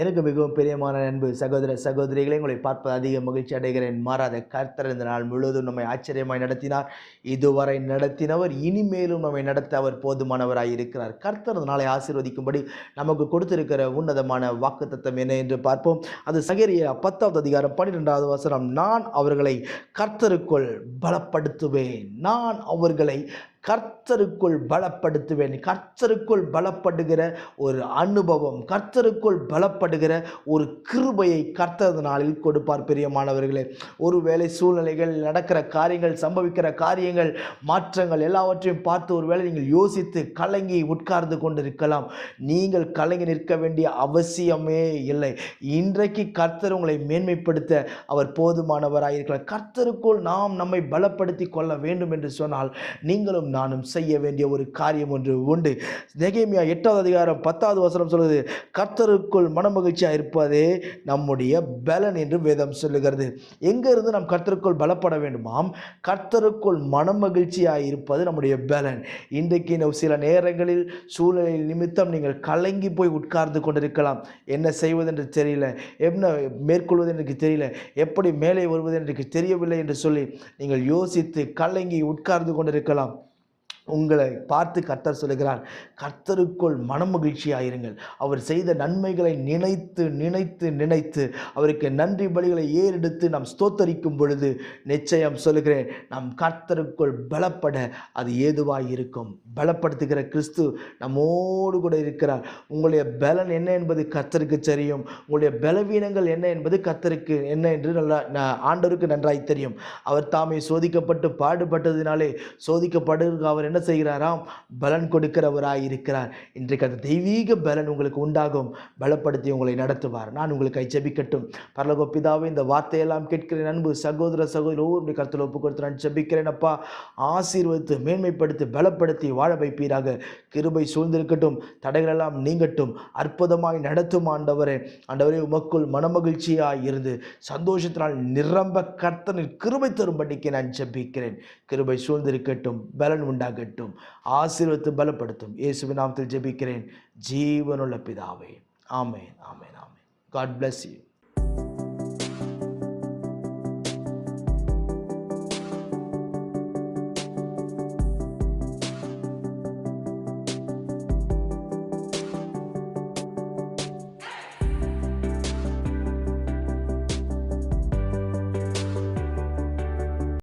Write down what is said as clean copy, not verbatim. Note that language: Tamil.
எனக்கு மிகவும் பிரியமான அன்பு சகோதர சகோதரிகளை உங்களை பார்ப்பது அதிக மகிழ்ச்சி அடைகிறேன். மாறாத கர்த்தர் இந்த நாள் முழுவதும் நம்மை ஆச்சரியமாய் நடத்தினார். இதுவரை நடத்தினவர் இனிமேலும் நம்மை நடத்த அவர் போதுமானவராய் இருக்கிறார். கர்த்தர் இந்த நாளை ஆசீர்வதிக்கும்படி நமக்கு கொடுத்திருக்கிற உன்னதமான வாக்குத்தத்தம் என்ன என்று பார்ப்போம். அது சகரியா 10வது அதிகாரம் 12வது வசனம். நான் அவர்களை கர்த்தருக்குள் பலப்படுத்துவேன். நான் அவர்களை கர்த்தருக்குள் பலப்படுத்துவேன். கர்த்தருக்குள் பலப்படுகிற ஒரு அனுபவம், கர்த்தருக்குள் பலப்படுகிற ஒரு கிருபையை கர்த்தர் நாளில் கொடுப்பார். பிரியமானவர்களே, ஒருவேளை சூழ்நிலைகள், நடக்கிற காரியங்கள், சம்பவிக்கிற காரியங்கள், மாற்றங்கள் எல்லாவற்றையும் பார்த்து ஒருவேளை நீங்கள் யோசித்து கலங்கி உட்கார்ந்து கொண்டிருக்கலாம். நீங்கள் கலங்கி நிற்க வேண்டிய அவசியமே இல்லை. இன்றைக்கு கர்த்தர் உங்களை மேன்மைப்படுத்த அவர் போதுமானவராயிருக்கிறார். கர்த்தருக்குள் நாம் நம்மை பலப்படுத்தி கொள்ள வேண்டும் என்று சொன்னால் நீங்களும் நானும் செய்ய வேண்டிய ஒரு காரியம் ஒன்று உண்டு. நெகேமியா 8வது அதிகாரம் 10வது வசனம் சொல்லுது, கர்த்தருக்குள் மனமகிழ்ச்சியாக இருப்பதே நம்முடைய பலன் என்று வேதம் சொல்லுகிறது. எங்கிருந்து நாம் கர்த்தருக்குள் பலப்பட வேண்டுமாம்? கர்த்தருக்குள் மனமகிழ்ச்சியாக இருப்பது நம்முடைய பலன். இன்றைக்கு சில நேரங்களில் சூழ்நிலை நிமித்தம் நீங்கள் கலங்கி போய் உட்கார்ந்து கொண்டிருக்கலாம். என்ன செய்வது என்று தெரியல, என்ன மேற்கொள்வது என்று தெரியல, எப்படி மேலே வருவது என்று தெரியவில்லை என்று சொல்லி நீங்கள் யோசித்து கலங்கி உட்கார்ந்து கொண்டிருக்கலாம். உங்களை பார்த்து கர்த்தர் சொல்லுகிறார், கர்த்தருக்குள் மனமகிழ்ச்சியாயிருங்கள். அவர் செய்த நன்மைகளை நினைத்து நினைத்து நினைத்து அவருக்கு நன்றி பலிகளை ஏறெடுத்து நாம் ஸ்தோத்தரிக்கும் பொழுது நிச்சயம் சொல்லுகிறேன், நாம் கர்த்தருக்குள் பலப்பட அது ஏதுவாய் இருக்கும். பலப்படுத்துகிற கிறிஸ்து நம்மோடு கூட இருக்கிறார். உங்களுடைய பலன் என்ன என்பது கர்த்தருக்கு தெரியும். உங்களுடைய பலவீனங்கள் என்ன என்பது கர்த்தருக்கு என்ன என்று ஆண்டவருக்கு நன்றாய் தெரியும். அவர் தாமே சோதிக்கப்பட்டு பாடுபட்டதினாலே சோதிக்கப்படுகிற அவர் என்ன செய்கிறாராம்? பலன் கொடுக்கிறவராய் இருக்கிறார். இன்றைக்கு அந்த தெய்வீக பலன் உங்களுக்கு உண்டாகும். பலப்படுத்தி உங்களை நடத்துவார். நான் உங்களுக்கு ஜெபிக்கட்டும். பரலோக பிதாவே, இந்த வார்த்தையெல்லாம் கேட்கிறேன் அன்பு சகோதர சகோதரி ஒவ்வொரு கருத்தில் ஒப்பு கொடுத்து நான் ஜெபிக்கிறேன். அப்பா, ஆசீர்வதித்து மேன்மைப்படுத்தி பலப்படுத்தி வாழ வைப்பீராக. கிருபை சூழ்ந்திருக்கட்டும், தடைகளெல்லாம் நீங்கட்டும், அற்புதமாய் நடத்தும் ஆண்டவரே. ஆண்டவரே, உமக்குள் மனமகிழ்ச்சியாய் இருந்து சந்தோஷத்தினால் நிரம்ப கர்த்தரின் கிருபை தரும்படிக்கு நான் ஜெபிக்கிறேன். கிருபை சூழ்ந்திருக்கட்டும், பலன் உண்டாகட்டும், ஆசீர்வதித்து பலப்படுத்தும். இயேசுவின் நாமத்தில் ஜெபிக்கிறேன் ஜீவனுள்ள பிதாவே. ஆமென், ஆமென், ஆமென். God bless you.